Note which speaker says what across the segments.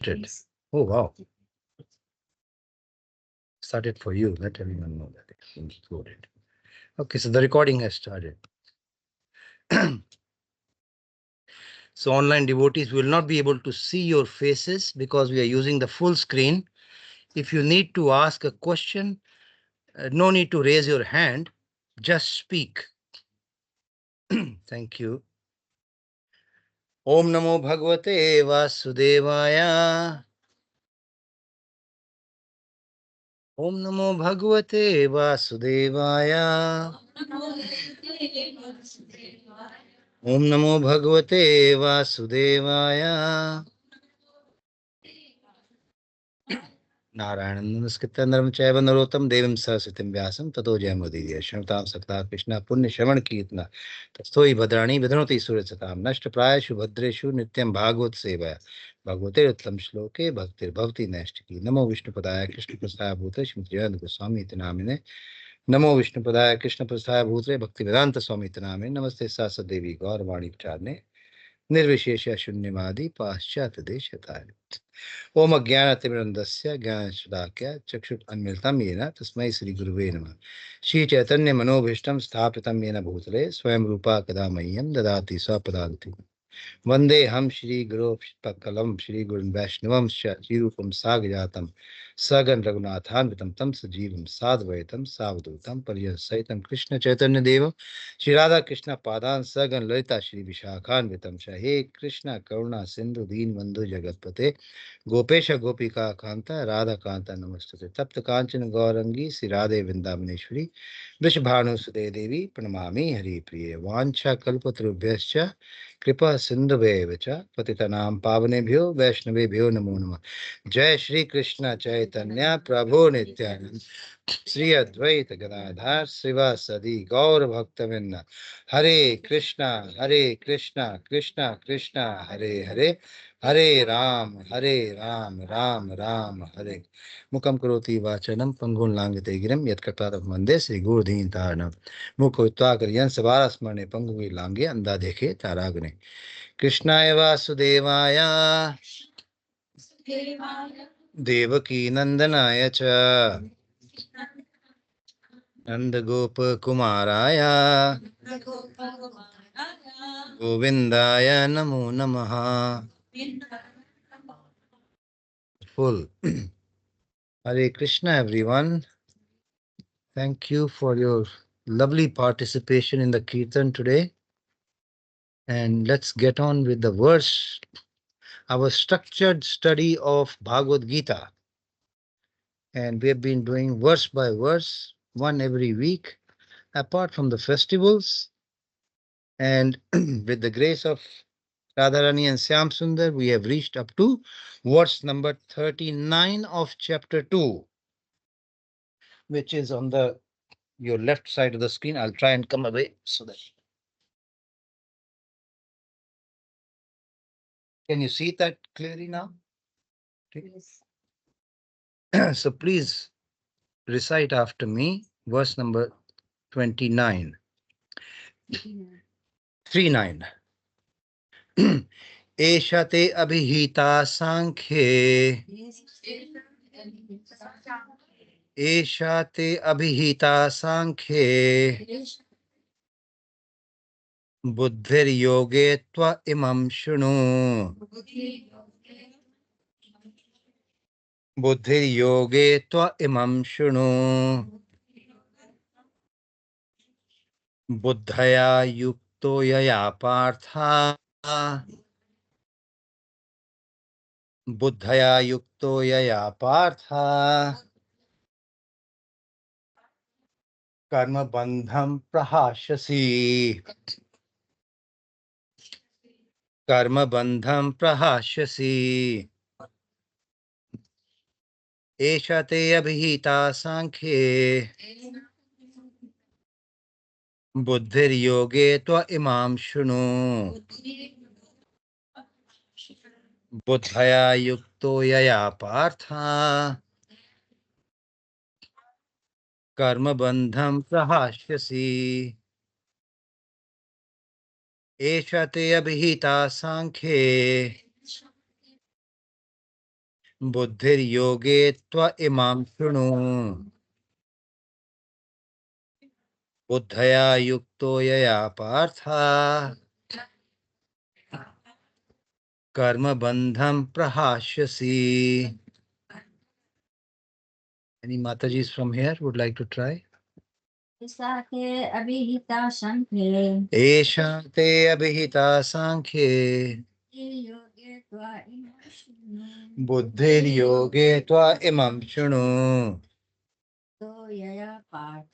Speaker 1: started. Oh, wow. Started for you. Let everyone know that it's been recorded. Okay, so the recording has started. So online devotees will not be able to see your faces because we are using the full screen. If you need to ask a question, no need to raise your hand. Just speak. Thank you. Om Namo Bhagavate Vasudevaya. Om Namo Bhagavate Vasudevaya. Om Namo Bhagavate Vasudevaya. नारायणं नमस्कृत्य नरं चैव नरोत्तमं देवीं सरस्वतीं व्यासं ततो जयमुदीरये शृणुतां सकला कृष्णा पुण्य श्रवण कीर्तना तस्थोहि भद्राणि विधनोति सुरसतां नष्टप्रायेषु भद्रेषु नित्यं भागवत सेवया भगवते उत्तम श्लोके भक्तिर्भवति नैष्टिकी नमो विष्णुपदाय कृष्णप्रसाय भूते श्रीमद् गोस्वामी इति नामिने नमो विष्णुपदाय कृष्णप्रसाय भूते भक्तिवेदांत स्वामी इति नामिने नमस्ते सासदेवी गौरवाणी प्रचारणे निर्विशेष शून्यवादी पाश्चात्य देशताय ओम अज्ञानतिमिरन्दस्य ज्ञानशलाकया चक्षुरुन्मिलितं येन तस्मै श्रीगुरुवे नमः श्रीचैतन्य मनोभीष्टं स्थापितं येन भूतले स्वयं रूपा कदा मह्यं ददाति स्वपदान्ति वंदे हम श्री गुरु कलम श्री गुरु वैष्णवं श्रीरूपम सागजातम सगन रघुनाथान्वितं तम सजीवं साद्वैतं सावधूतं पर्यसहितं कृष्ण चैतन्य देव श्री राधा कृष्ण पादान सगन ललिता श्री विशाखान्वितं च हे कृष्ण करुणा सिंधु दीन बंधु जगतपते गोपेश गोपिका कांता राधा कांता नमस्तुते तप्त कांचन गौरंगी श्री राधे वृंदावनेश्वरी वृषभानुसुते देवी प्रणमामि हरिप्रिये वाञ्छा कल्पतरुभ्यश्च कृपा सिंधुभ्येव च पतितनां पावनेभ्यो वैष्णवेभ्यो नमो नमः। जय श्री कृष्ण चैतन्य प्रभु नित्यानंद श्री अद्वैत गदाधर शिवासदि गौर भक्तवृंद हरे कृष्णा कृष्णा कृष्णा हरे हरे हरे राम राम राम हरे मुखं करोति वाचनं पंगुं लांघते गिरिं यत्कृपातमहं वन्दे श्रीगुरुदीनतारिणं मुखोत्वाकर्यं सवारस्मरणे पंगुं लांघे अंधा देखे तारागणे कृष्णाय वासुदेवाय देवकी नंदनाय च नंदगोपकुमाराय गोविंदाय नमो नमः। Full. Hare Krishna, everyone. Thank you for your lovely participation in the Kirtan today. And let's get on with the verse. Our structured study of Bhagavad Gita. And we have been doing verse by verse, one every week, apart from the festivals. And with the grace of Radharani and Syam Sundar, we have reached up to verse number 39 of chapter 2, which is on your left side of the screen. I'll try and come away so that. Can you see that clearly now? Yes. So please recite after me verse number 29. 39. एषा ते अभिहिता सांख्ये एषा ते अभिहिता सांख्ये बुद्धिर्योगे त्व इमं शृणु बुद्धिर्योगे त्व इमं शृणु बुद्धया युक्तो यया पार्था बुद्धया युक्तो यया पार्था कर्मबन्धं प्रहास्यसि कर्मबन्धं प्रहास्यसि एषा ते अभिहिता सांख्ये बुद्धिर्योगे त्व इमां शृणु बुद्धया युक्तो यया पार्था कर्मबन्धं प्रहास्यसि एषा ते अभिहिता सांख्ये बुद्धिर्योगे त्व इमां शृणु बुद्धया युक्तो यया पार्थ कर्म बंधम प्रहास्यसि. Any Matajis from here would like to try?
Speaker 2: ऐसा ते अभिहिता संख्ये
Speaker 1: एषा ते अभिहिता सांख्ये
Speaker 2: योगे त्वा इमं शृणु
Speaker 1: बुद्धिर्योगे त्वा इमं शृणु
Speaker 2: तो यया पार्थ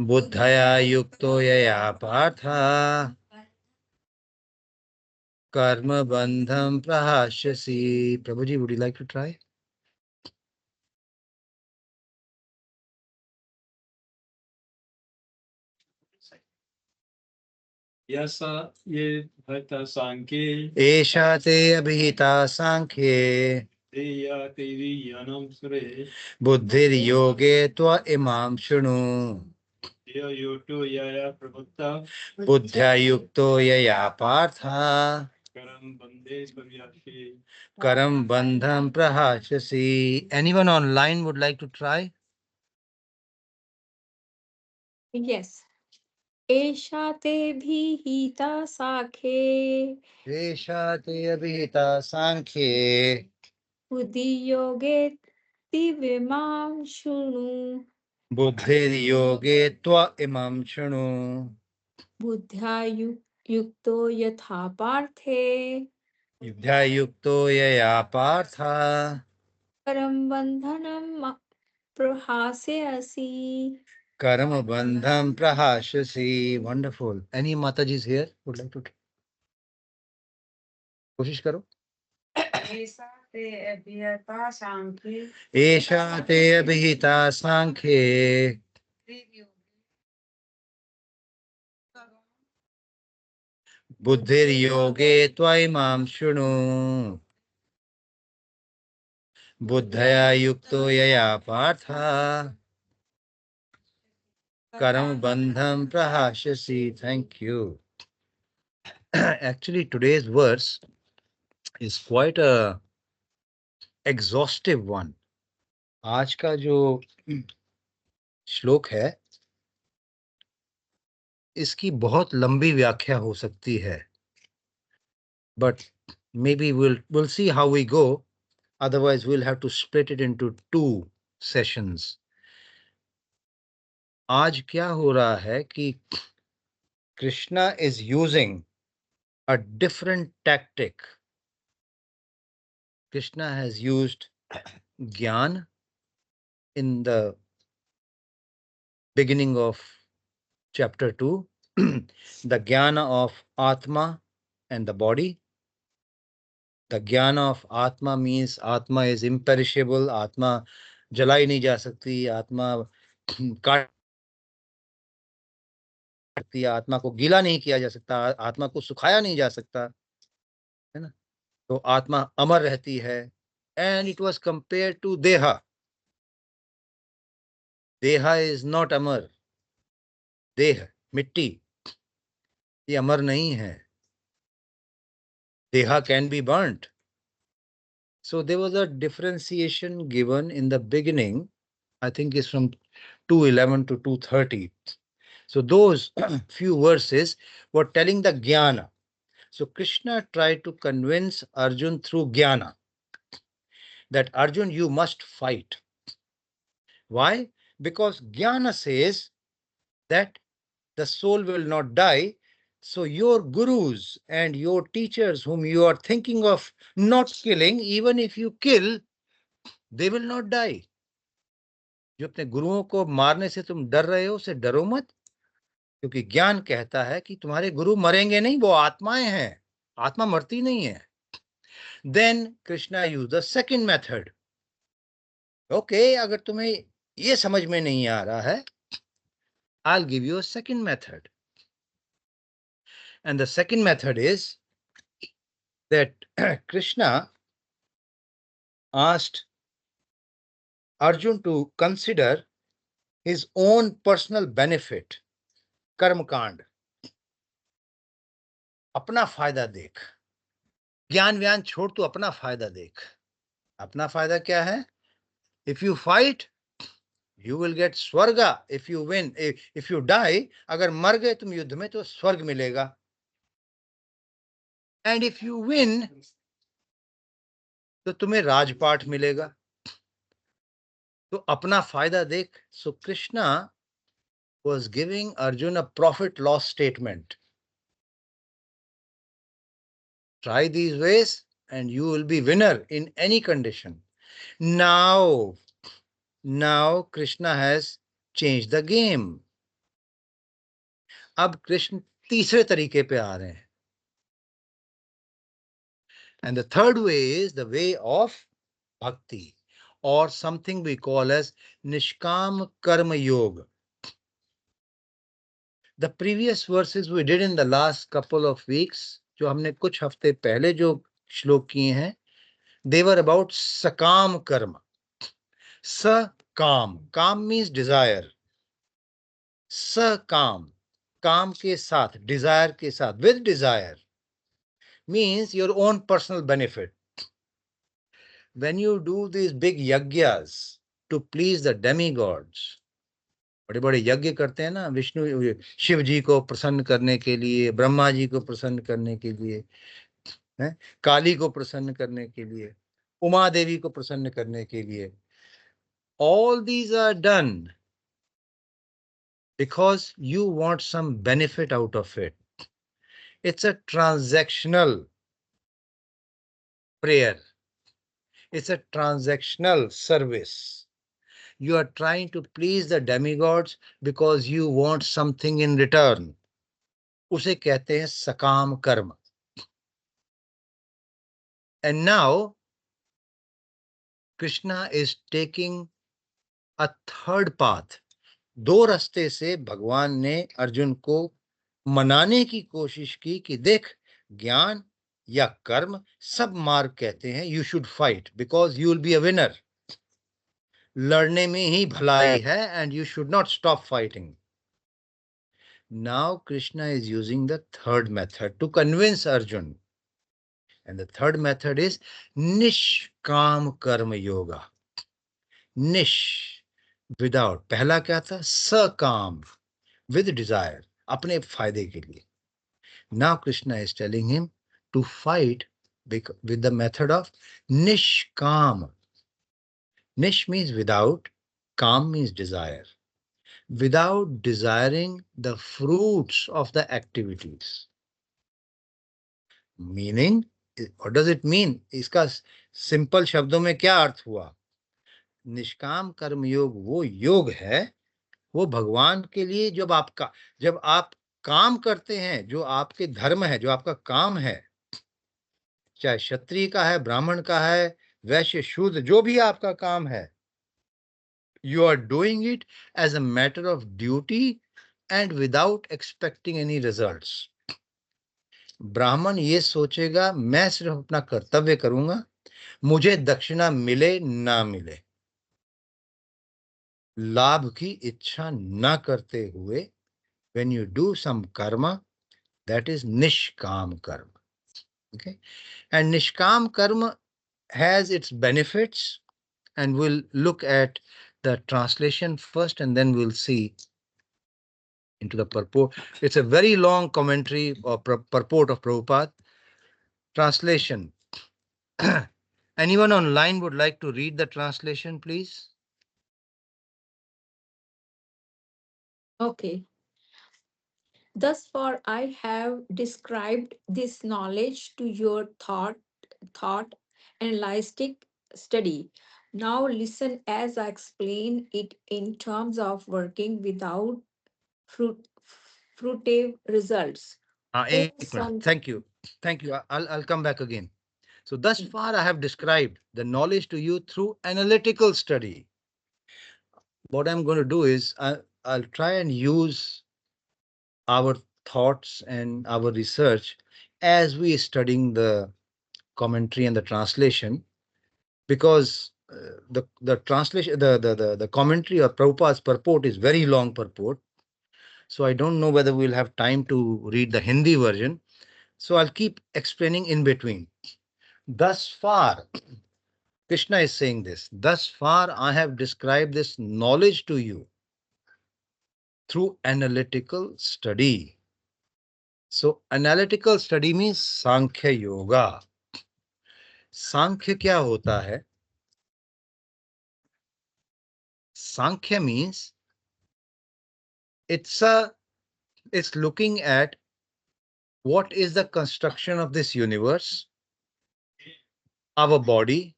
Speaker 1: बुद्धया युक्तो यया पार्थ कर्म बंधम प्रहास्यसि. Prabhuji, would you like to try?
Speaker 3: ये भक्त सांख्ये
Speaker 1: एषा ते अभिहिता सांख्ये बुद्धिर्योगे त्व इमां शृणु बुद्ध्या युक्तो यया पार्थ करम बंधम प्रहास्यसि. Anyone online would like to try?
Speaker 4: Yes. एषा ते भिहिता साखे
Speaker 1: एषा ते अभिहिता सांख्ये
Speaker 4: बुद्धियोगे दिव्यमां शृणु
Speaker 1: बुद्धिर्योगे त्व इमं शृणु
Speaker 4: बुद्ध्या युक्तो यथा पार्थे
Speaker 1: बुद्ध्या युक्तो यया पार्थ
Speaker 4: परम बंधनं प्रहास्यसि.
Speaker 1: कर्म बंधम प्रहास्यसि. वंडरफुल. एनी माताजीज हियर वुड लाइक टू कोशिश करो.
Speaker 2: ऐसा ते अभिहिता संख्ये
Speaker 1: एषा ते अभिहिता सांख्ये बुद्धिर्योगे त्वइमां शृणु बुद्धया युक्तो यया पार्थ कर्म बंधम प्रहास्यसि. Thank you. Actually, today's verse is quite a exhaustive one. आज का जो श्लोक है इसकी बहुत लंबी व्याख्या हो सकती है, but maybe we'll see how we go. Otherwise, we'll have to split it into 2 sessions. आज क्या हो रहा है कि Krishna is using a different tactic. Krishna has used Gyan in the beginning of chapter 2, the Jnana of Atma and the body. The Jnana of Atma means Atma is imperishable, Atma jalai nahi ja sakti, Atma काट सकती है, आत्मा को गीला नहीं किया जा सकता, आत्मा को सुखाया नहीं जा सकता, है ना. तो आत्मा अमर रहती है. And it was compared to देहा. देहा इज नॉट अमर. देह मिट्टी ये अमर नहीं है. देहा can be burned. So there was a differentiation given in the beginning. I think it's from 2:11 to 2:30. So those few verses were telling the Jnana. So Krishna tried to convince Arjun through Jnana that Arjun, you must fight. Why? Because Jnana says that the soul will not die. So your gurus and your teachers whom you are thinking of not killing, even if you kill, they will not die. जो अपने गुरुओं को मारने से तुम डर रहे हो उसे डरो मत, क्योंकि ज्ञान कहता है कि तुम्हारे गुरु मरेंगे नहीं, वो आत्माएं हैं, आत्मा मरती नहीं है. Then Krishna use the second method. Okay, अगर तुम्हें ये समझ में नहीं आ रहा है, I will give you a second method. And the second method is that Krishna asked Arjun to consider his own personal benefit. कर्म कांड, अपना फायदा देख. ज्ञान व्यान छोड़, तू अपना फायदा देख. अपना फायदा क्या है? If you fight, you will get स्वर्गा. If you win, if you die, अगर मर गए तुम युद्ध में तो स्वर्ग मिलेगा. And if you win, तो तुम्हें राजपाट मिलेगा. तो अपना फायदा देख. So Krishna was giving Arjun a profit loss statement. Try these ways and you will be winner in any condition. Now Krishna has changed the game. अब कृष्ण तीसरे तरीके पे आ रहे हैं. And the third way is the way of bhakti, or something we call as Nishkam Karma Yoga. The previous verses we did in the last couple of weeks, जो हमने कुछ हफ्ते पहले जो श्लोक किए हैं, they were about Sakam Karma. Sakam. Kam means desire. Sakam. काम के साथ, desire के साथ, with desire, means your own personal benefit. When you do these big yagyas to please the demigods, बड़े बड़े यज्ञ करते हैं ना, विष्णु शिव जी को प्रसन्न करने के लिए, ब्रह्मा जी को प्रसन्न करने के लिए, है, काली को प्रसन्न करने के लिए, उमा देवी को प्रसन्न करने के लिए. All these are done because you want some benefit out of it. It's a transactional prayer. It's a transactional service. You are trying to please the demigods because you want something in return. उसे कहते हैं सकाम कर्म. And now Krishna is taking a third path. दो रास्ते से भगवान ने अर्जुन को मनाने की कोशिश की कि देख, ज्ञान या कर्म सब मार्ग कहते हैं you should fight because you will be a winner. लड़ने में ही भलाई है and you should not stop fighting. Now Krishna is using the third method to convince Arjun. And the third method is Nishkam Karma Yoga. Nish, without. पहला क्या था? Sakam, with desire, अपने फायदे के लिए. Now Krishna is telling him to fight with the method of Nishkam. Nish means without, Kam means desire. Without desiring the fruits of the activities. Meaning, what does it mean? इसका simple शब्दों में क्या अर्थ हुआ? निष्काम कर्म योग वो योग है, वो भगवान के लिए जब आप काम करते हैं, जो आपके धर्म है, जो आपका काम है, चाहे क्षत्रिय का है, ब्राह्मण का है, वैश्य शूद्र, जो भी आपका काम है, you are doing it as a matter of duty and without expecting any results. ब्राह्मण ये सोचेगा मैं सिर्फ अपना कर्तव्य करूंगा, मुझे दक्षिणा मिले ना मिले, लाभ की इच्छा ना करते हुए, when you do some karma, that is nishkam karma. Okay, and nishkam karma has its benefits, and we'll look at the translation first and then we'll see into the purport. It's a very long commentary or purport of Prabhupada. Translation. Anyone online would like to read the translation, please?
Speaker 4: Okay. Thus far I have described this knowledge to your thought analytic study. Now listen as I explain it in terms of working without fruitive results.
Speaker 1: Eight minutes. Thank you. Thank you. I'll come back again. So thus far I have described the knowledge to you through analytical study. What I'm going to do is I'll try and use our thoughts and our research as we studying the commentary and the translation, because the translation, the commentary or Prabhupada's purport is very long purport. So I don't know whether we'll have time to read the Hindi version. So I'll keep explaining in between. Thus far, Krishna is saying this. Thus far, I have described this knowledge to you through analytical study. So, analytical study means Sankhya Yoga. Sankhya क्या होता है? Sankhya means it's looking at what is the construction of this universe, our body,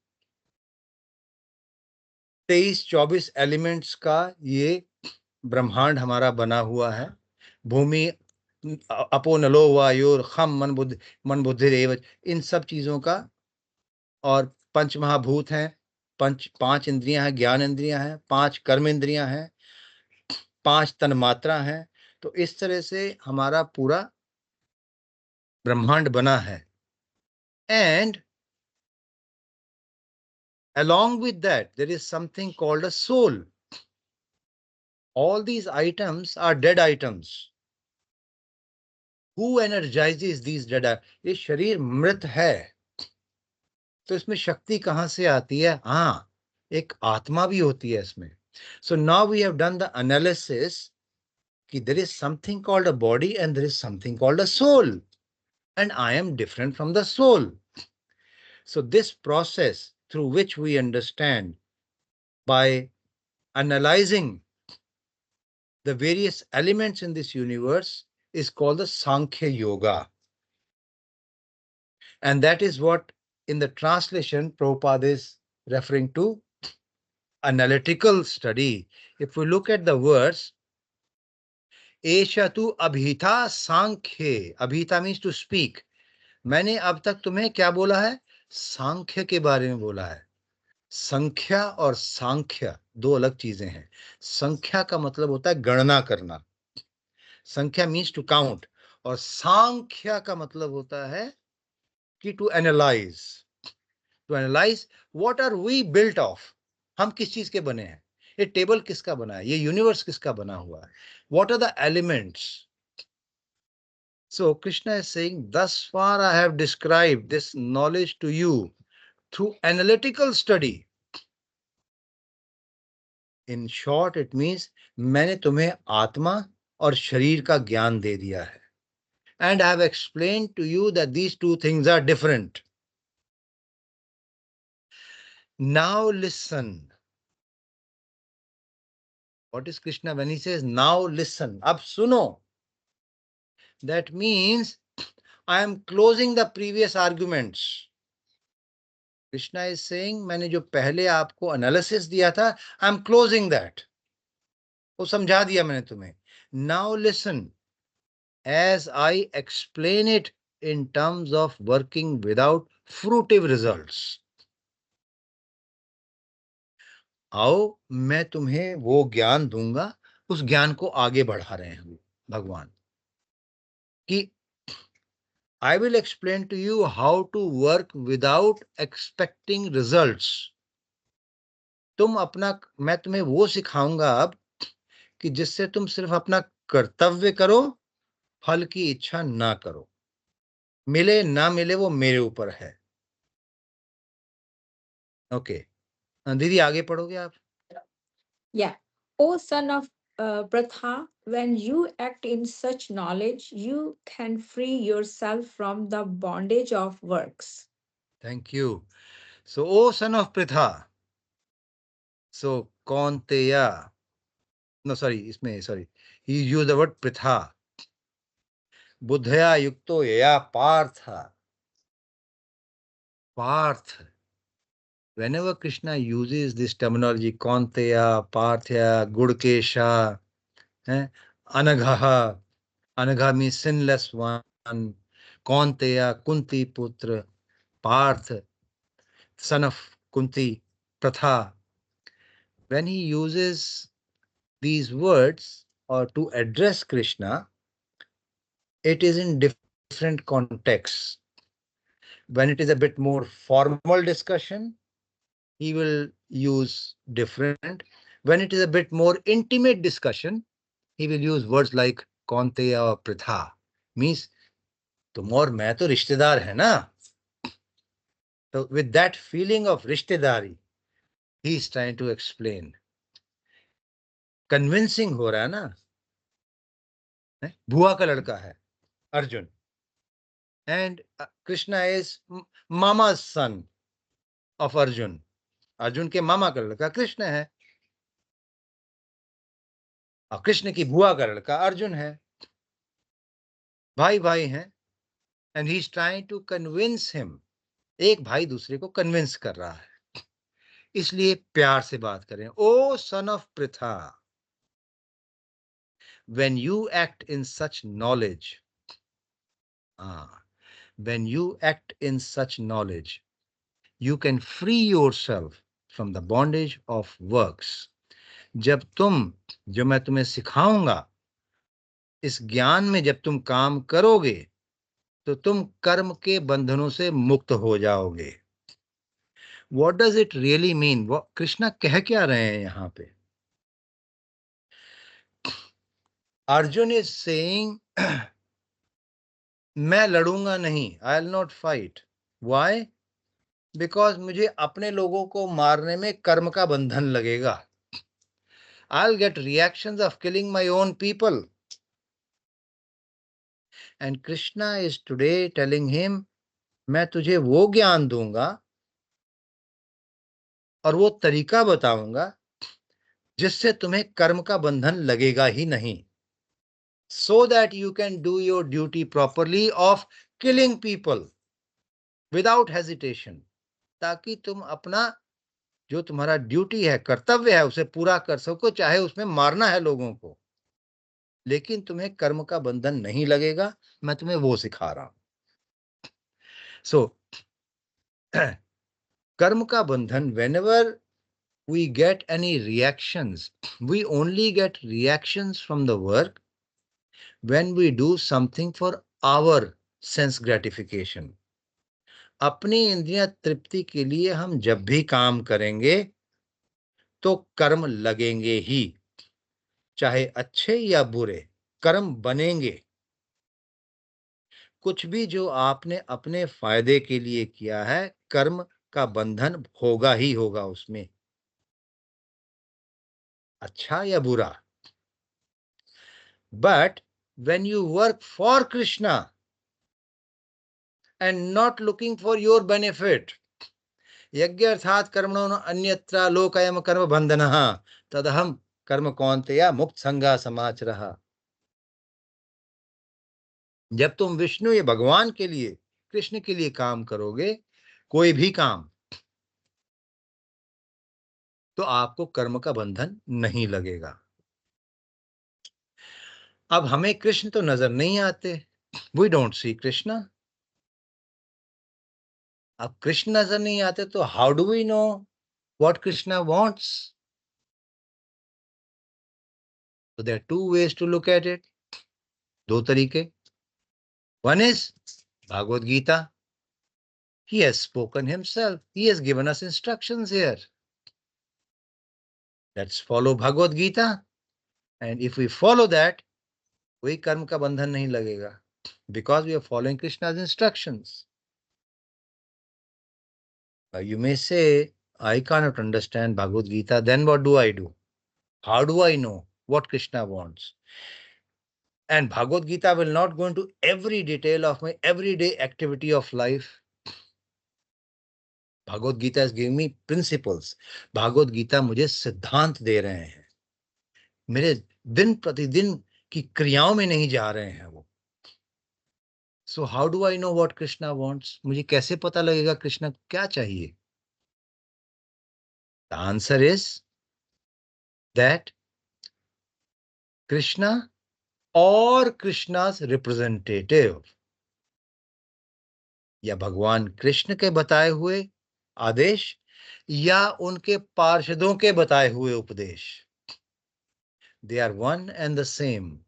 Speaker 1: 23-24 elements का ये ब्रह्मांड हमारा बना हुआ है. भूमि, अपो नलो वायुर खम मन बुद्धि रेव, इन सब चीजों का. और पंच महाभूत हैं, पांच इंद्रियां हैं, ज्ञान इंद्रियां हैं, 5 कर्म इंद्रियां हैं, 5 तन मात्रा हैं. तो इस तरह से हमारा पूरा ब्रह्मांड बना है. And along with that there is something called a soul. All these items are dead items. Who energizes these dead items? ये शरीर मृत है, तो इसमें शक्ति कहां से आती है? हाँ, एक आत्मा भी होती है इसमें. So now we have done the analysis कि there is something called a body and there is something called a soul, and I am different from the soul. So this process through which we understand by analyzing the various elements in this universe is called the Sankhya Yoga. And that is what in the translation Prabhupada is referring to, analytical study. If we look at the words, Esha tu abhita sankhye. Abhita means to speak. मैंने अब तक तुम्हें क्या बोला है? सांख्य के बारे में बोला है. संख्या और सांख्य दो अलग चीजें हैं. संख्या का मतलब होता है गणना करना. संख्या मीन्स टू काउंट. और सांख्य का मतलब होता है कि to analyse. To analyse what are we built of. हम किस चीज के बने हैं? ये टेबल किसका बना है? ये यूनिवर्स किसका बना हुआ है? What are the elements? So Krishna is saying, thus far I have described this knowledge to you through analytical study. In short, it means मैंने तुम्हें आत्मा और शरीर का ज्ञान दे दिया है. And I have explained to you that these two things are different. Now listen. What is Krishna when he says now listen? Ab suno. That means I am closing the previous arguments. Krishna is saying, मैंने जो पहले आपको analysis दिया था, I am closing that. वो समझा दिया मैंने तुम्हें. Now listen as I explain it in terms of working without fruitive results. आओ मैं तुम्हें वो ज्ञान दूंगा. उस ज्ञान को आगे बढ़ा रहे हैं भगवान कि I will explain to you how to work without expecting results. मैं तुम्हें वो सिखाऊंगा अब कि जिससे तुम सिर्फ अपना कर्तव्य करो, फल की इच्छा ना करो. मिले ना मिले वो मेरे ऊपर है. ओके, दीदी आगे पढ़ोगे आप?
Speaker 4: Yeah. O son of Pratha, when you act in such knowledge, you can free yourself from the bondage of works.
Speaker 1: Thank you. So, O son of Pritha. So, Kaunteya. No, sorry. He used the word Pritha. Buddhaya yukto ya partha. Parth. Whenever Krishna uses this terminology, Kaunteya, Parthya, Gudkesha, Anagha. Anagha means sinless one. Kaunteya, Kunti Putra, Parth, son of Kunti, Pratha. When he uses these words or to address Krishna, it is in different contexts. When it is a bit more formal discussion, he will use different. When it is a bit more intimate discussion, he will use words like Kaunteya or Pritha. Means तुम और मैं तो रिश्तेदार है ना. So with that feeling of rishtedari, he is trying to explain. Convincing हो रहा है ना, बुआ का लड़का है Arjun, and Krishna is mama's son of Arjun. Arjun के मामा का लड़का कृष्ण है और कृष्ण की बुआ का लड़का अर्जुन है, भाई भाई हैं, and he is trying to convince him. एक भाई दूसरे को कन्विंस कर रहा है, इसलिए प्यार से बात करें. O son of Pritha, when you act in such knowledge, when you act in such knowledge, you can free yourself from the bondage of works. जब तुम, जो मैं तुम्हें सिखाऊंगा, इस ज्ञान में जब तुम काम करोगे तो तुम कर्म के बंधनों से मुक्त हो जाओगे. What does it really mean? वो कृष्णा कह क्या रहे हैं यहाँ पे? अर्जुन is saying मैं लड़ूंगा नहीं, I'll not fight. Why? Because मुझे अपने लोगों को मारने में कर्म का बंधन लगेगा. I'll get reactions of killing my own people. And Krishna is today telling him, मैं तुझे वो ज्ञान दूंगा और वो तरीका बताऊंगा जिससे तुम्हें कर्म का बंधन लगेगा ही नहीं. So that you can do your duty properly of killing people without hesitation. ताकि तुम अपना जो तुम्हारा ड्यूटी है, कर्तव्य है, उसे पूरा कर सको, चाहे उसमें मारना है लोगों को, लेकिन तुम्हें कर्म का बंधन नहीं लगेगा. मैं तुम्हें वो सिखा रहा हूं. So कर्म का बंधन, whenever we get any reactions, we only get reactions from the work when we do something for our sense gratification. अपनी इंद्रिय तृप्ति के लिए हम जब भी काम करेंगे तो कर्म लगेंगे ही, चाहे अच्छे या बुरे कर्म बनेंगे. कुछ भी जो आपने अपने फायदे के लिए किया है, कर्म का बंधन होगा ही होगा उसमें, अच्छा या बुरा. But when you work for Krishna and not looking for your benefit, यज्ञ अर्थात कर्मणो अन्यत्र लोकयम कर्म बंधनः तदहम कर्म कौन्तेय मुक्त संगा समाचरः. जब तुम विष्णु या भगवान के लिए, कृष्ण के लिए काम करोगे, कोई भी काम, तो आपको कर्म का बंधन नहीं लगेगा. अब हमें कृष्ण तो नजर नहीं आते, वी डोंट सी कृष्ण. अब कृष्ण नजर नहीं आते तो how do we know what Krishna wants? So there are two ways to look at it. दो तरीके. One is Bhagavad Gita. He has spoken himself. He has given us instructions here. Let's follow Bhagavad Gita. And if we follow that, कोई कर्म का बंधन नहीं लगेगा, because we are following Krishna's instructions. You may say, I cannot understand Bhagavad Gita, then what do I do? How do I know what Krishna wants? And Bhagavad Gita will not go into every detail of my everyday activity of life. Bhagavad Gita is giving me principles. Bhagavad Gita मुझे सिद्धांत दे रहे हैं, मेरे दिन प्रतिदिन की क्रियाओं में नहीं जा रहे हैं वो. So how do I know what Krishna wants? मुझे कैसे पता लगेगा कृष्ण क्या चाहिए? The answer is that Krishna or Krishna's representative, या भगवान कृष्ण के बताए हुए आदेश या उनके पार्षदों के बताए हुए उपदेश, they are one and the same.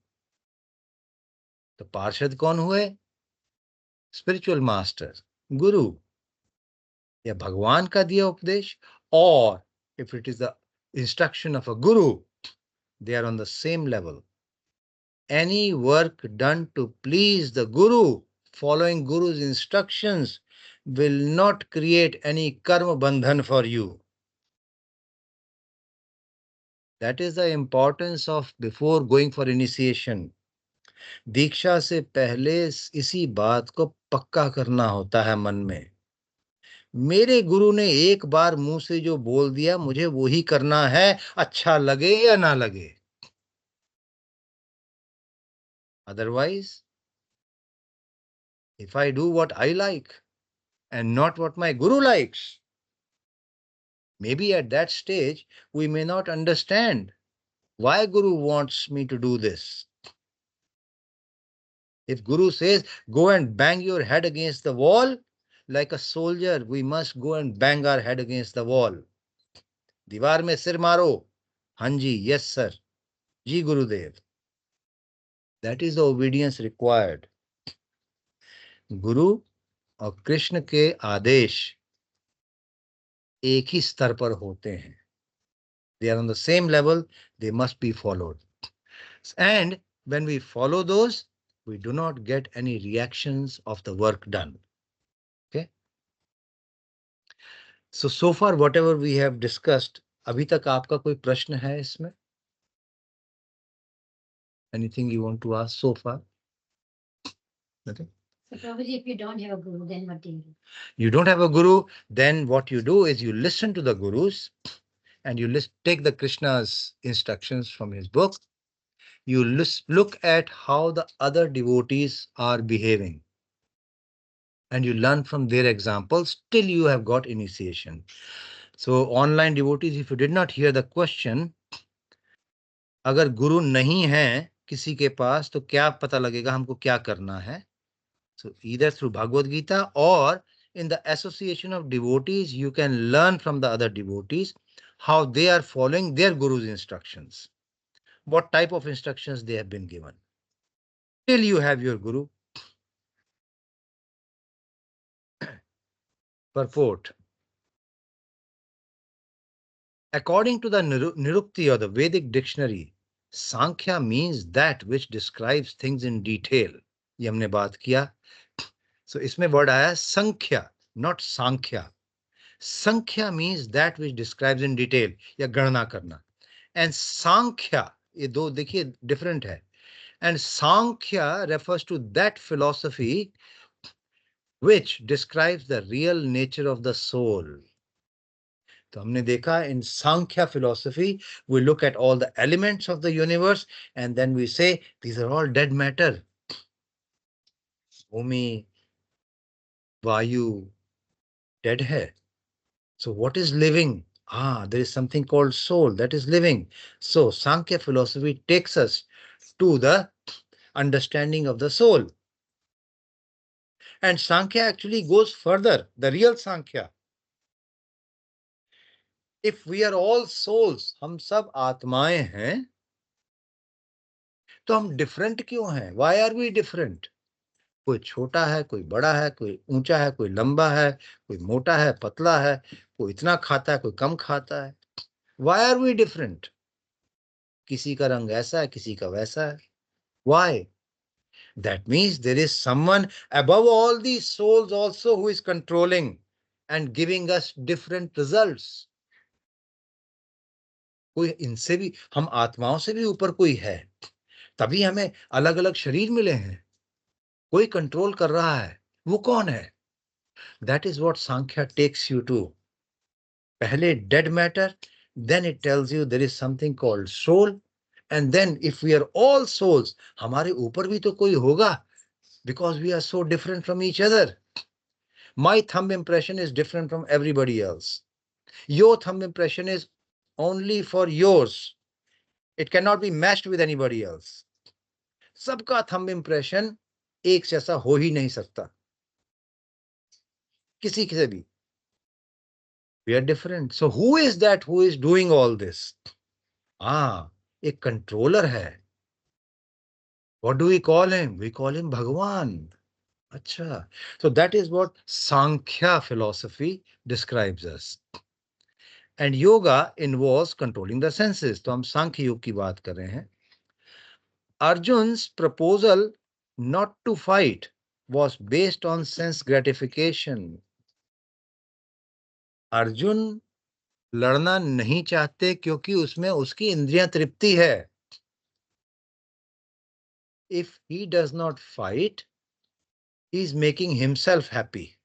Speaker 1: तो पार्षद कौन हुए? स्पिरिचुअल मास्टर, गुरु, या भगवान का दिया उपदेश, और if it is the instruction of a guru, they are on the same level. Any work done to please the guru, following guru's instructions, will not create any karma bandhan for you. That is the importance of before going for initiation. दीक्षा से पहले इसी बात को पक्का करना होता है मन में। मेरे गुरु ने एक बार मुंह से जो बोल दिया मुझे वो ही करना है, अच्छा लगे या ना लगे। Otherwise, if I do what I like and not what my guru likes, maybe at that stage we may not understand why guru wants me to do this. If guru says go and bang your head against the wall, like a soldier we must go and bang our head against the wall. दीवार में सिर मारो, हाँ जी, yes sir, ji Gurudev. That is the obedience required. गुरु और कृष्ण के आदेश एक ही स्तर पर होते हैं. They are on the same level, they must be followed. And when we follow those, we do not get any reactions of the work done. Okay? So far whatever we have discussed, अभी तक आपका कोई प्रश्न है इसमें? Anything you want to ask so far? Nothing?
Speaker 2: So Prabhuji, if you don't have a guru, then what do you do?
Speaker 1: You don't have a guru, then what you do is you listen to the gurus and you take the Krishna's instructions from his book. You look at how the other devotees are behaving and you learn from their examples till you have got initiation. So online devotees, if you did not hear the question, अगर गुरु नहीं है किसी के पास तो क्या पता लगेगा हमको क्या करना है? So either through Bhagavad Gita or in the association of devotees, you can learn from the other devotees how they are following their guru's instructions, what type of instructions they have been given. Till you have your guru. Purport. According to the Nirukti or the Vedic dictionary, Sankhya means that which describes things in detail. ये हमने बात किया. So इसमें word आया संख्या, not Sankhya. Sankhya means that which describes in detail या गणना करना. And Sankhya, ये दो देखिए different है. And Sankhya refers to that philosophy which describes the real nature of the soul. तो हमने देखा in Sankhya philosophy, we look at all the elements of the universe and then we say these are all dead matter. Bhumi, Vayu, dead hai. So what is living? There is something called soul that is living. So Sankhya philosophy takes us to the understanding of the soul. And Sankhya actually goes further, the real Sankhya. If we are all souls, हम सब आत्माएं हैं, तो हम different क्यों हैं? Why are we different? कोई छोटा है, कोई बड़ा है, कोई ऊंचा है, कोई लंबा है, कोई मोटा है, पतला है, कोई इतना खाता है, कोई कम खाता है. Why are we different? किसी का रंग ऐसा है, किसी का वैसा है. Why? That means there is someone above all these souls also who is controlling and giving us different results. कोई इनसे भी, हम आत्माओं से भी ऊपर कोई है, तभी हमें अलग अलग शरीर मिले हैं. कोई कंट्रोल कर रहा है, वो कौन है? That is what Sankhya takes you to. पहले dead matter, then it tells you there is something called soul, and then if we are all souls, हमारे ऊपर भी तो कोई होगा, because we are so different from each other. My thumb impression is different from everybody else. Your thumb impression is only for yours. It cannot be matched with anybody else. सबका thumb impression एक जैसा हो ही नहीं सकता, किसी से भी. We are different. So who is that who is doing all this? एक controller है. What do we call him? We call him Bhagwan. Acha. So that is what Sankhya philosophy describes us. And yoga involves controlling the senses. तो हम सांख्य योग की बात कर रहे हैं. Arjun's proposal not to fight was based on sense gratification. Arjun लड़ना नहीं चाहते क्योंकि उसमें उसकी इंद्रियां तृप्ति है. If he does not fight, he is making himself happy.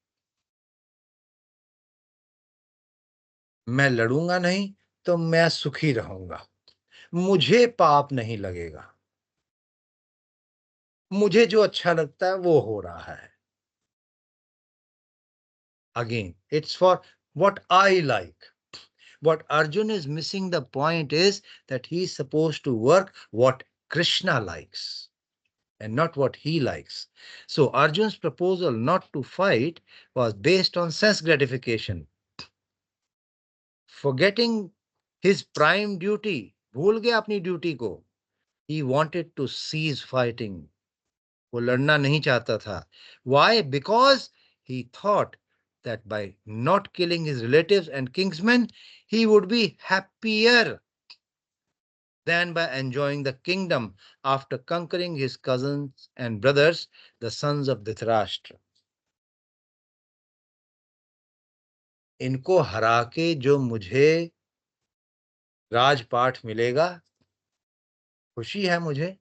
Speaker 1: मैं लड़ूंगा नहीं तो मैं सुखी रहूंगा, मुझे पाप नहीं लगेगा, मुझे जो अच्छा लगता है वो हो रहा है. Again, it's for what I like. What Arjun is missing the point is that he is supposed to work what Krishna likes and not what he likes. So Arjun's proposal not to fight was based on sense gratification. Forgetting his prime duty, भूल गया अपनी duty को. He wanted to cease fighting. वो लड़ना नहीं चाहता था. Why? Because he thought that by not killing his relatives and kinsmen, he would be happier than by enjoying the kingdom after conquering his cousins and brothers, the sons of Dhritarashtra. इनको हरा के जो मुझे राजपाठ मिलेगा, खुशी है मुझे,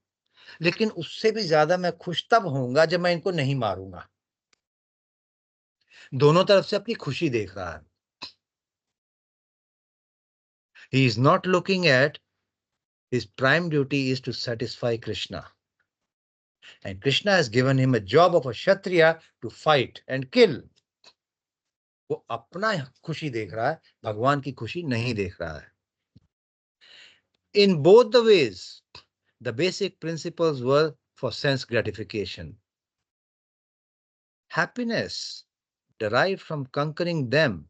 Speaker 1: लेकिन उससे भी ज्यादा मैं खुश तब होऊंगा जब मैं इनको नहीं मारूंगा. दोनों तरफ से अपनी खुशी देख रहा है. He is not looking at his prime duty is to satisfy Krishna. And Krishna has given him a job of a Kshatriya to fight and kill. वो अपना खुशी देख रहा है, भगवान की खुशी नहीं देख रहा है. In both the ways, the basic principles were for sense gratification. Happiness derived from conquering them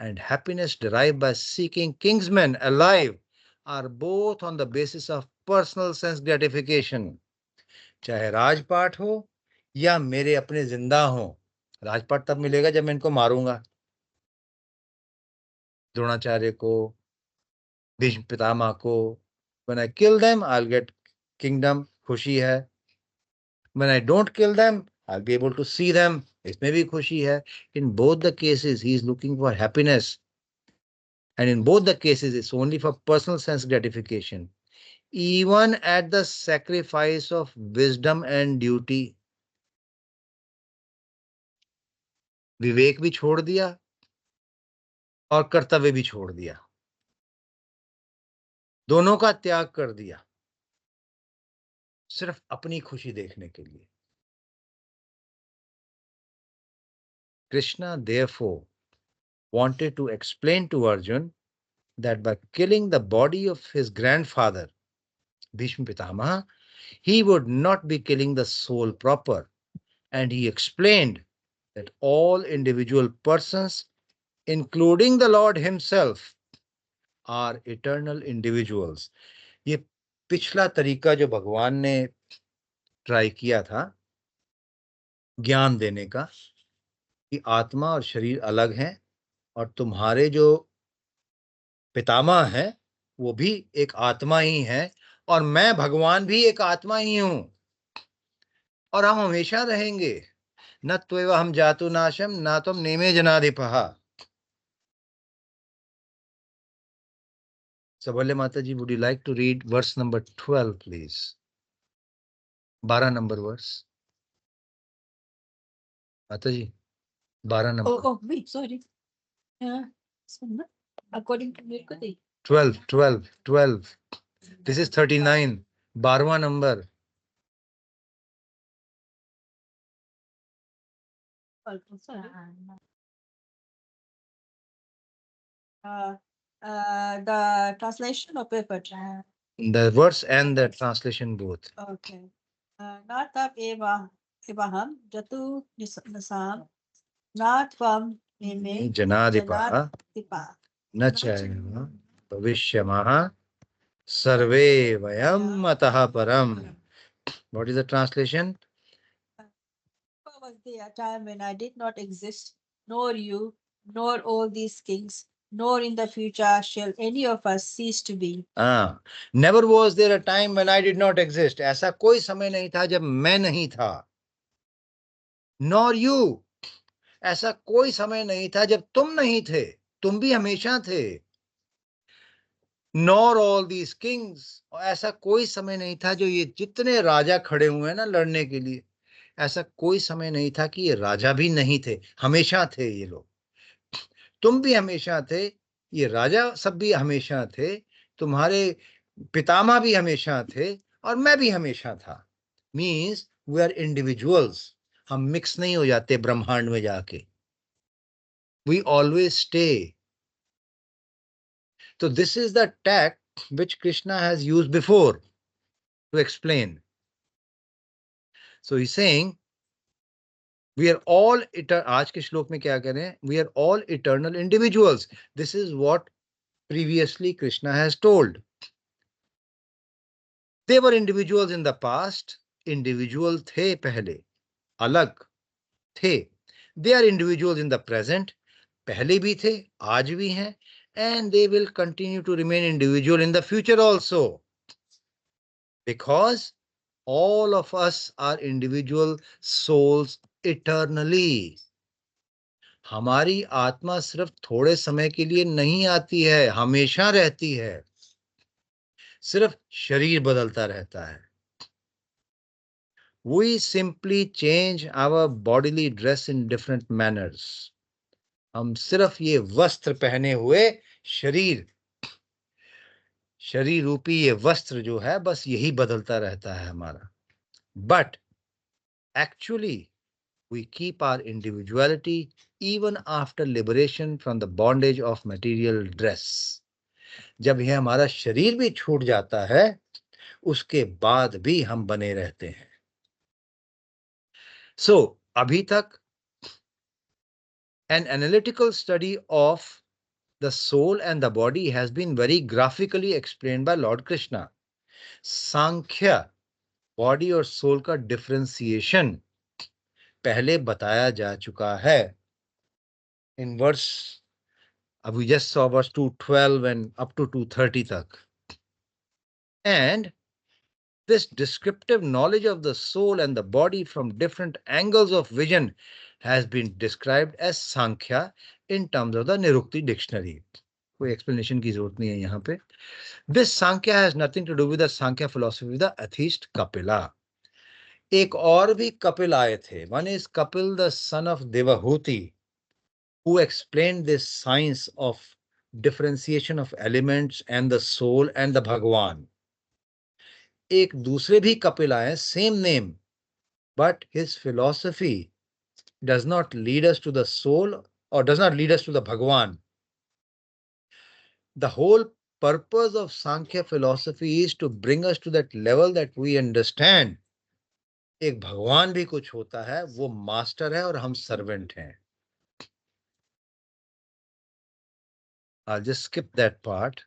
Speaker 1: and happiness derived by seeking kinsmen alive are both on the basis of personal sense gratification. चाहे राजपाट हो या मेरे अपने जिंदा हो. राजपाट तब मिलेगा जब मैं इनको मारूंगा, द्रोणाचार्य को, भीष्म पितामह को. When I kill them, I'll get kingdom, खुशी है. When I don't kill them, I'll be able to see them. इसमें भी खुशी है. In both the cases, he is looking for happiness. And in both the cases, it's only for personal sense gratification. Even at the sacrifice of wisdom and duty. विवेक भी छोड़ दिया और कर्तव्य भी छोड़ दिया. दोनों का त्याग कर दिया सिर्फ अपनी खुशी देखने के लिए. Krishna therefore wanted to explain to Arjun that by killing the body of his grandfather, Bhishma Pitamaha, he would not be killing the soul proper. And he explained that all individual persons, including the Lord himself, are eternal individuals. ये पिछला तरीका जो भगवान ने try किया था ज्ञान देने का कि आत्मा और शरीर अलग हैं और तुम्हारे जो पितामह है वो भी एक आत्मा ही है और मैं भगवान भी एक आत्मा ही हूं और हम हमेशा रहेंगे. न त्वेव हम जातु नाशम न तुम नेमे जनाधिपहा. सबल्य माता जी, would you like to read verse number 12 please? 12 number verse माता जी, 12 number.
Speaker 2: Oh, wait, sorry. According to Nirkudi.
Speaker 1: 12. This is 39. 12वां number.
Speaker 5: The translation of paper.
Speaker 1: The verse and the translation both.
Speaker 5: Okay. Natab evaham jatu nasam natvam nime
Speaker 1: जनाधिपः
Speaker 5: janadipa.
Speaker 1: न चैव भविष्यमः सर्वे वयम् अतः परम्. What is the translation?
Speaker 5: Was there a time when I did not exist, nor you, nor all these kings, nor in the future shall any of us cease to be.
Speaker 1: Never was there a time when I did not exist. ऐसा कोई समय नहीं था जब मैं नहीं था. Nor you. ऐसा कोई समय नहीं था जब तुम नहीं थे, तुम भी हमेशा थे। नॉर ऑल दीज किंग्स, ऐसा कोई समय नहीं था जो ये जितने राजा खड़े हुए हैं ना लड़ने के लिए, ऐसा कोई समय नहीं था कि ये राजा भी नहीं थे, हमेशा थे ये लोग। तुम भी हमेशा थे, ये राजा सब भी हमेशा थे, तुम्हारे पितामह भी हमेशा थे, और मैं भी हमेशा था। मीन्स वी आर इंडिविजुअल्स, हम मिक्स नहीं हो जाते ब्रह्मांड में जाके, we always stay. So this is the tact which Krishna has used before to explain. So he's saying, we are all आज के श्लोक में क्या कह रहे हैं? We are all eternal individuals. This is what previously Krishna has told. They were individuals in the past. Individual थे पहले, अलग थे. They are individuals in the present. पहले भी थे, आज भी हैं, and they will continue to remain individual in the future also. Because all of us are individual souls eternally. हमारी आत्मा सिर्फ थोड़े समय के लिए नहीं आती है, हमेशा रहती है, सिर्फ शरीर बदलता रहता है. We simply change our bodily dress in different manners. हम सिर्फ ये वस्त्र पहने हुए शरीर रूपी ये वस्त्र जो है, बस यही बदलता रहता है हमारा. But actually we keep our individuality even after liberation from the bondage of material dress. जब यह हमारा शरीर भी छूट जाता है, उसके बाद भी हम बने रहते हैं. So, अभी तक an analytical study of the soul and the body has been very graphically explained by Lord Krishna. Sankhya body और सोल का डिफरेंशिएशन पहले बताया जा चुका है. In verse, we just saw verse 212 and up to 230 tak. And this descriptive knowledge of the soul and the body from different angles of vision has been described as Sankhya in terms of the Nirukti dictionary. कोई explanation की जरूरत नहीं है यहाँ पे. This Sankhya has nothing to do with the Sankhya philosophy of the atheist Kapila. एक और भी कपिल आए थे. One is Kapil, the son of Devahuti, who explained this science of differentiation of elements and the soul and the Bhagwan. एक दूसरे भी कपिल आए, same name, but his philosophy does not lead us to the soul or does not lead us to the Bhagwan. The whole purpose of Sankhya philosophy is to bring us to that level that we understand एक भगवान भी कुछ होता है, वो master है और हम सर्वेंट हैं. I'll just skip that part.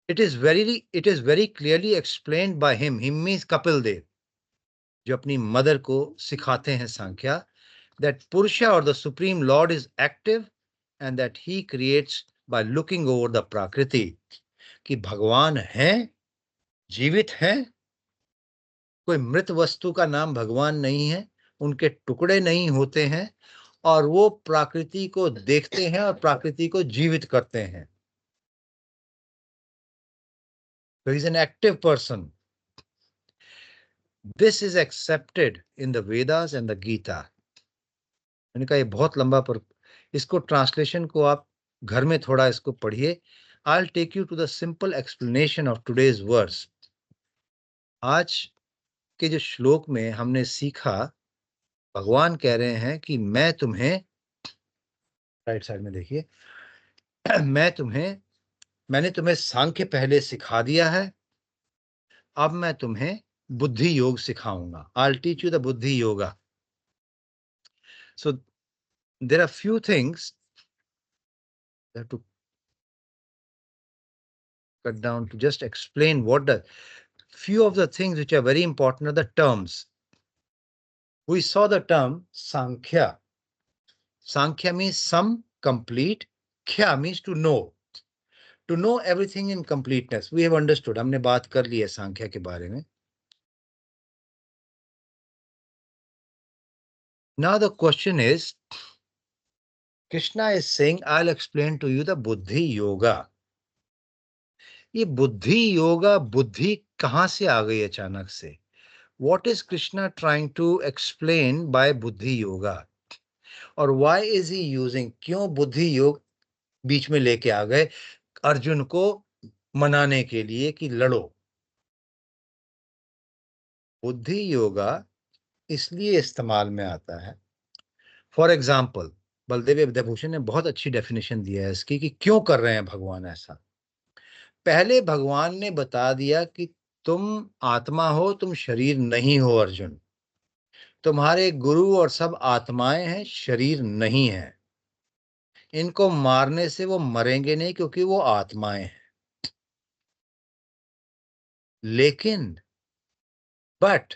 Speaker 1: It is very clearly explained by him. Him means Kapil Dev, जो अपनी मदर को सिखाते हैं Sankhya, that Purusha or the Supreme Lord is active and that he creates by looking over the Prakriti. कि भगवान हैं, जीवित हैं, कोई मृत वस्तु का नाम भगवान नहीं है, उनके टुकड़े नहीं होते हैं, और वो प्रकृति को देखते हैं और प्रकृति को जीवित करते हैं. So he is an active person. This is accepted in the Vedas and the Gita. मैंने कहा ये बहुत लंबा, पर इसको ट्रांसलेशन को आप घर में थोड़ा इसको पढ़िए. I'll take you to the simple explanation of today's verse. आज के जो श्लोक में हमने सीखा, भगवान कह रहे हैं कि मैं तुम्हें, राइट साइड में देखिए, मैंने तुम्हें सांख्य पहले सिखा दिया है, अब मैं तुम्हें बुद्धि योग सिखाऊंगा. I'll teach you the buddhi yoga. So there are few things I have to cut down to just explain what the few of the things which are very important are the terms. We saw the term Sankhya. Sankhya means some, complete. Khya means to know. To know everything in completeness. We have understood. हमने बात कर ली है सांख्या के बारे में. Now the question is, Krishna is saying, I'll explain to you the Buddhi Yoga. ये बुद्धि योगा, बुद्धि कहां से आ गई अचानक से? What is Krishna trying to explain by बुद्धि योगा? और why is he using, क्यों बुद्धि योग बीच में लेके आ गए अर्जुन को मनाने के लिए कि लड़ो? बुद्धि योगा इसलिए इस्तेमाल में आता है, फॉर एग्जाम्पल बलदेव विद्याभूषण ने बहुत अच्छी डेफिनेशन दिया है इसकी कि क्यों कर रहे हैं भगवान ऐसा। पहले भगवान ने बता दिया कि तुम आत्मा हो, तुम शरीर नहीं हो अर्जुन। तुम्हारे गुरु और सब आत्माएं हैं, शरीर नहीं है। इनको मारने से वो मरेंगे नहीं क्योंकि वो आत्माएं हैं। लेकिन but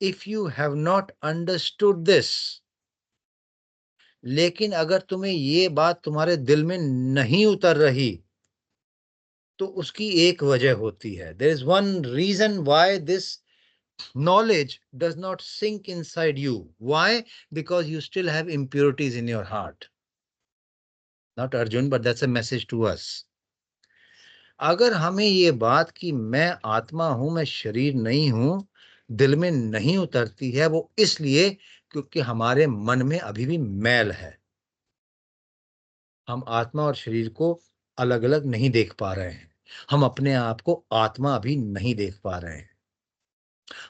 Speaker 1: if you have not understood this, लेकिन अगर तुम्हें ये बात तुम्हारे दिल में नहीं उतर रही तो उसकी एक वजह होती है। There is one reason why this knowledge does not sink inside you. Why? Because you still have impurities in your heart. Not Arjun, but that's a message to us. अगर हमें ये बात कि मैं आत्मा हूं, मैं शरीर नहीं हूं, दिल में नहीं उतरती है, वो इसलिए क्योंकि हमारे मन में अभी भी मैल है। हम आत्मा और शरीर को अलग अलग नहीं देख पा रहे हैं। हम अपने आप को आत्मा अभी नहीं देख पा रहे हैं।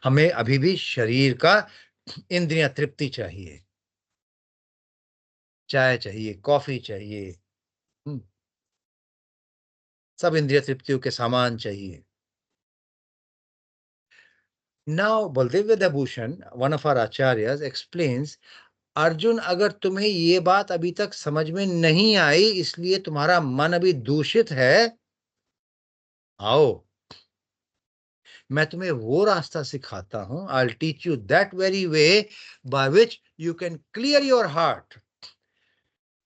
Speaker 1: हमें अभी भी शरीर का इंद्रिय तृप्ति चाहिए, चाय चाहिए, कॉफी चाहिए, सब इंद्रिय तृप्तियों के सामान चाहिए। Now Baldev Vidyabhushan, one of our acharyas, explains, Arjun अगर तुम्हें ये बात अभी तक समझ में नहीं आई इसलिए तुम्हारा मन अभी दूषित है, आओ मैं तुम्हें वो रास्ता सिखाता हूं। I'll teach you that very way by which you can clear your heart.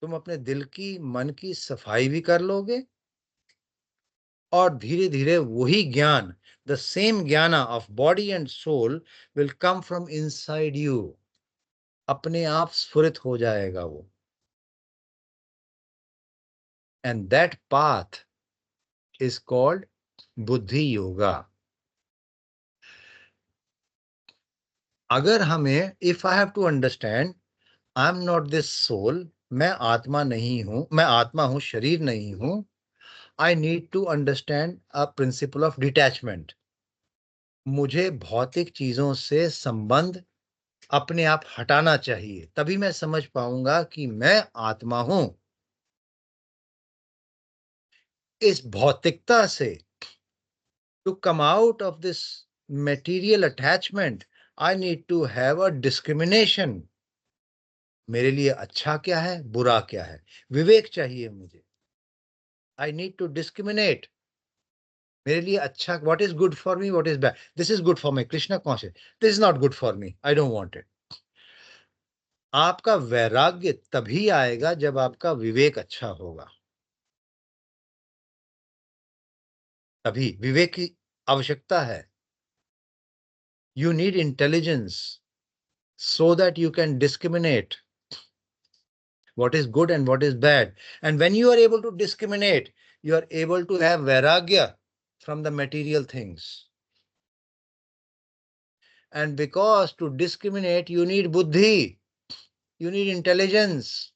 Speaker 1: तुम अपने दिल की, मन की सफाई भी कर लोगे और धीरे धीरे वही ज्ञान, the same jnana of body and soul will come from inside you. अपने आप स्फुरित हो जाएगा वो। And that path is called बुद्धि योगा। अगर हमें, if I have to understand, I am not this soul, मैं आत्मा नहीं हूं, मैं आत्मा हूं, शरीर नहीं हूं, I need to understand a principle of detachment. मुझे भौतिक चीजों से संबंध अपने आप हटाना चाहिए, तभी मैं समझ पाऊंगा कि मैं आत्मा हूं। इस भौतिकता से, to come out of this material attachment, I need to have a discrimination. मेरे लिए अच्छा क्या है, बुरा क्या है, विवेक चाहिए मुझे। I need to discriminate. मेरे लिए अच्छा, what is good for me, what is bad. This is good for me. Krishna कौन से, this is not good for me, I don't want it. आपका वैराग्य तभी आएगा जब आपका विवेक अच्छा होगा। तभी विवेक की आवश्यकता है। You need intelligence so that you can discriminate what is good and what is bad. And when you are able to discriminate, you are able to have vairagya from the material things. And because to discriminate, you need buddhi, you need intelligence.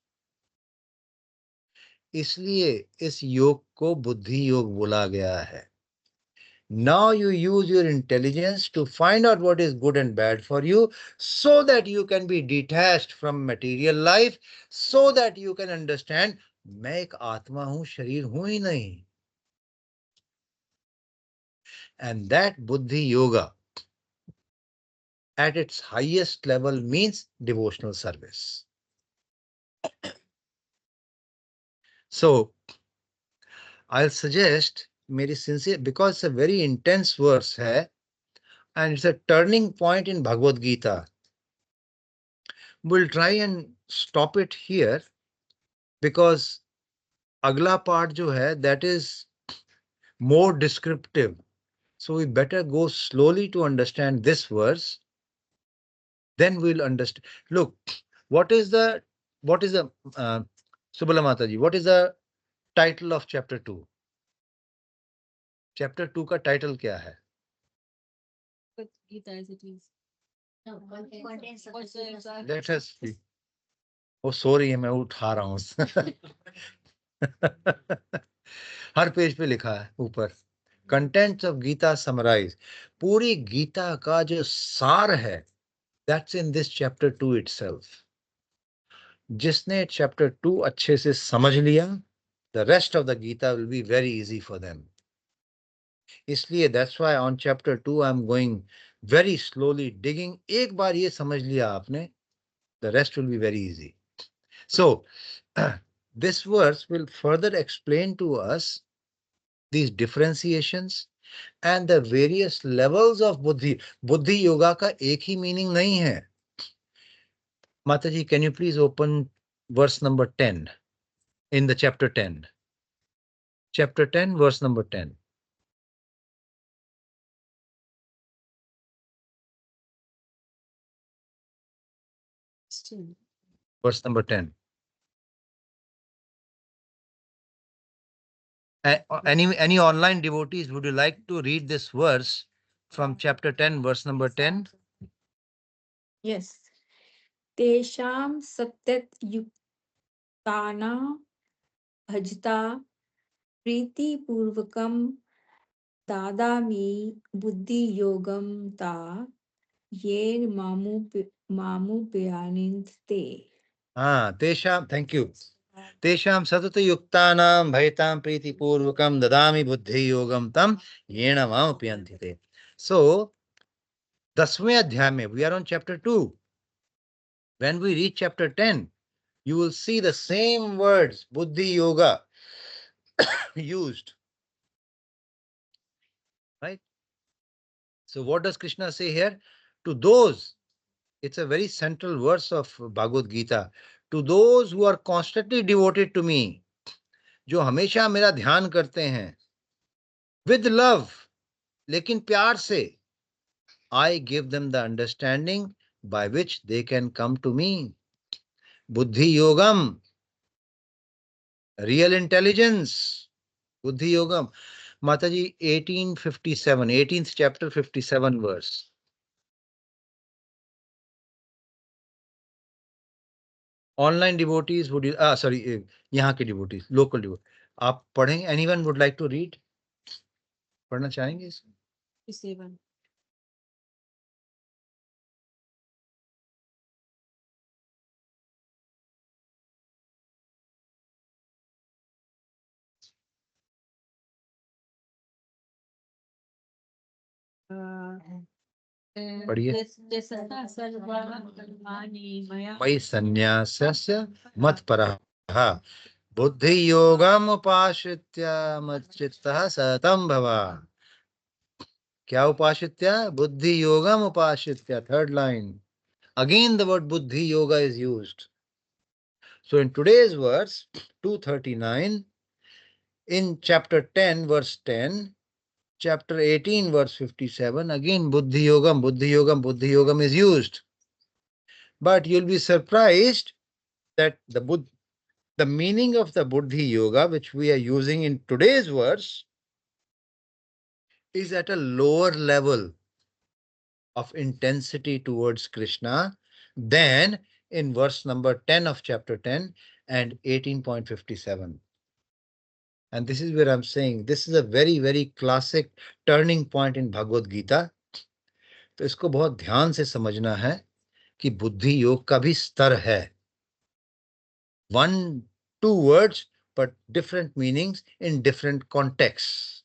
Speaker 1: इसलिए इस योग को बुद्धि योग बोला गया है। Now you use your intelligence to find out what is good and bad for you so that you can be detached from material life, so that you can understand, मैं एक आत्मा हूं, शरीर हूं ही नहीं। And that buddhi yoga at its highest level means devotional service. So I'll suggest, मेरी sincere, because it's a very intense verse है and it's a turning point in Bhagavad Gita. We'll try and stop it here because अगला part जो है, that is more descriptive. So we better go slowly to understand this verse. Then we'll understand. Look, what is the Subala Mataji, what is the title of chapter 2? Chapter 2 का title क्या है?
Speaker 5: But Gita as it is.
Speaker 2: No, contents of the
Speaker 5: What's
Speaker 2: Gita.
Speaker 5: the
Speaker 1: Let us see. वो सो रही है, मैं उठा रहा हूँ. हर पेज पे लिखा है ऊपर, कंटेंट्स ऑफ गीता समराइज. पूरी गीता का जो सार है, that's in this chapter 2 itself. जिसने चैप्टर 2 अच्छे से समझ लिया, the rest of the Gita will be very easy for them. इसलिए that's why on chapter 2 I am going very slowly digging. एक बार ये समझ लिया आपने, the rest will be very easy. So this verse will further explain to us these differentiations and the various levels of buddhi. Buddhi yoga का एक ही meaning नहीं है. Mataji, can you please open verse number 10 in the chapter 10? Chapter 10, verse number 10.
Speaker 5: still?
Speaker 1: Verse number 10. Any online devotees, would you like to read this verse from chapter 10, verse number 10?
Speaker 4: Yes. Tesham satyat yuktana bhajta priti purvakam dadami buddhi yogam ta yen mamu pyaninte.
Speaker 1: Tesham, thank you. तेषां सतत युक्तानां भयतां प्रीतिपूर्वकं ददामि बुद्धि योगं तम येन मामुपयन्ति ते. So 10वें अध्याय में, we are on chapter 2. When we reach chapter 10, you will see the same words buddhi yoga used, right? So what does Krishna say here? To those, it's a very central verse of Bhagavad Gita, to those who are constantly devoted to me, जो हमेशा मेरा ध्यान करते हैं, with love, लेकिन प्यार से, I give them the understanding by which they can come to me. Buddhi yogam, real intelligence. Buddhi yogam. Mataji, 1857, 18th chapter, 57 verse. Online devotees, would you, sorry, यहाँ के devotees, local devotees. आप पढ़ें? Anyone would like to read? पढ़ना चाहेंगे इसको?
Speaker 5: 57.
Speaker 1: पढ़िए.
Speaker 5: मयि
Speaker 1: मयि संन्यासस्य मत्परः बुद्धि योगम उपाश्रित्य मच्चित्तः सततं भव. क्या उपाश्रित्य? बुद्धि योगम उपाश्रित्य. Third line. Again the word buddhi yoga is used. So in today's verse 239, in chapter 10 verse 10, chapter 18 verse 57, again buddhi yogam is used. But you'll be surprised that the meaning of the buddhi yoga which we are using in today's verse is at a lower level of intensity towards Krishna than in verse number 10 of chapter 10 and 18.57. And this is where I'm saying this is a very, very classic turning point in Bhagavad Gita. तो इसको बहुत ध्यान से समझना है कि बुद्धि योग का भी स्तर है. 1, 2 words, but different meanings in different contexts.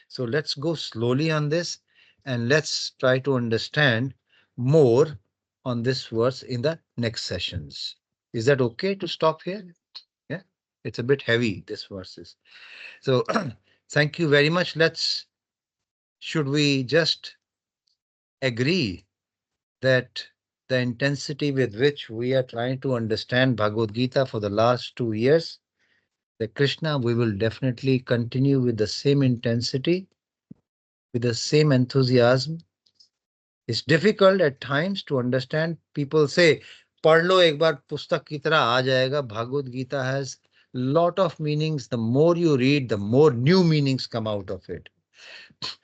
Speaker 1: So let's go slowly on this and let's try to understand more on this verse in the next sessions. Is that okay to stop here? Yeah, it's a bit heavy, this verses. So thank you very much. Should we just agree that the intensity with which we are trying to understand Bhagavad Gita for the last 2 years, that Krishna, we will definitely continue with the same intensity, with the same enthusiasm. It's difficult at times to understand. People say, पढ़ लो एक बार, पुस्तक की तरह आ जाएगा. Bhagavat Gita has lot of meanings. The more you read, the more new meanings come out of it.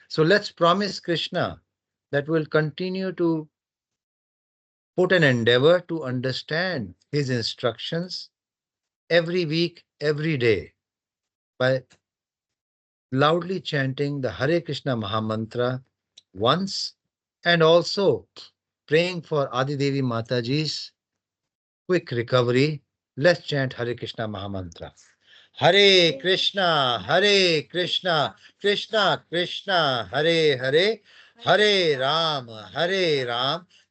Speaker 1: So let's promise Krishna that we'll continue to put an endeavor to understand his instructions every week, every day, by loudly chanting the Hare Krishna Mahamantra once, and also praying for Adi Devi Mataji's quick recovery. Let's chant Hare Krishna Mahamantra. Hare Krishna, Krishna Krishna, Hare Hare, Hare Ram,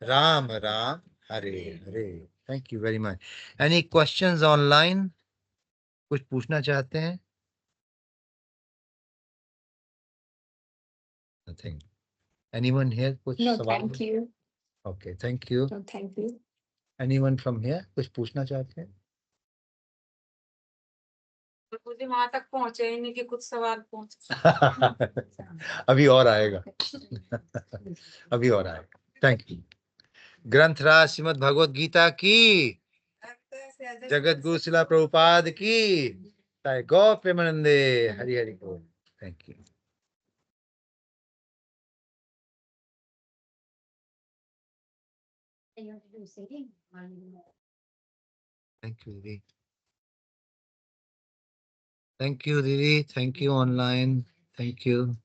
Speaker 1: Ram Ram, Hare Hare. Thank you very much. Any questions online? कुछ पूछना चाहते हैं? Nothing. Anyone here? कुछ
Speaker 4: No,
Speaker 1: सवाल?
Speaker 4: thank you.
Speaker 1: Okay, thank you.
Speaker 4: No, thank you.
Speaker 1: Anyone from here? कुछ पूछना चाहते हैं?
Speaker 6: मुझे वहां तक पहुंचे ही नहीं कि कुछ सवाल पहुंचे.
Speaker 1: अभी और आएगा. अभी और आएगा. Thank you. ग्रंथराज श्रीमद् भगवत गीता की, जगत गुरु शिला प्रभुपाद की, जय. गौ प्रेमानंदे. हरि हरि बोल. Thank you. थैंक यू दीदी. थैंक यू दीदी. Thank you online. Thank you.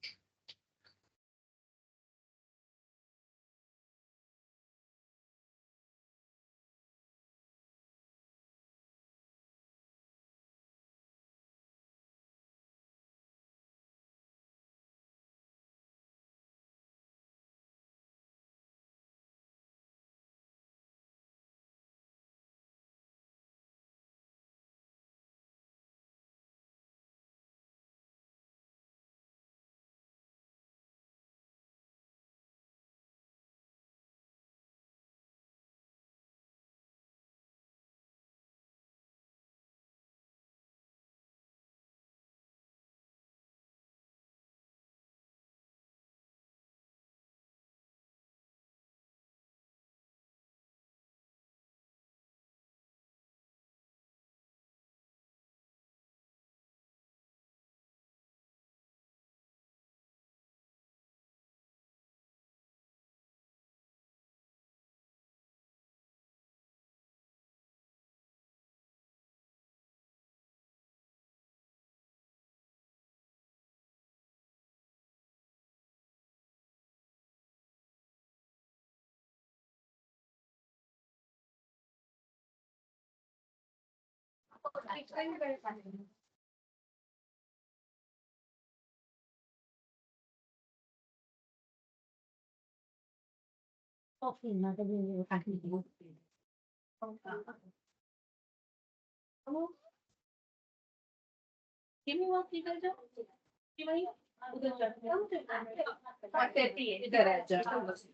Speaker 6: इधर आ जा.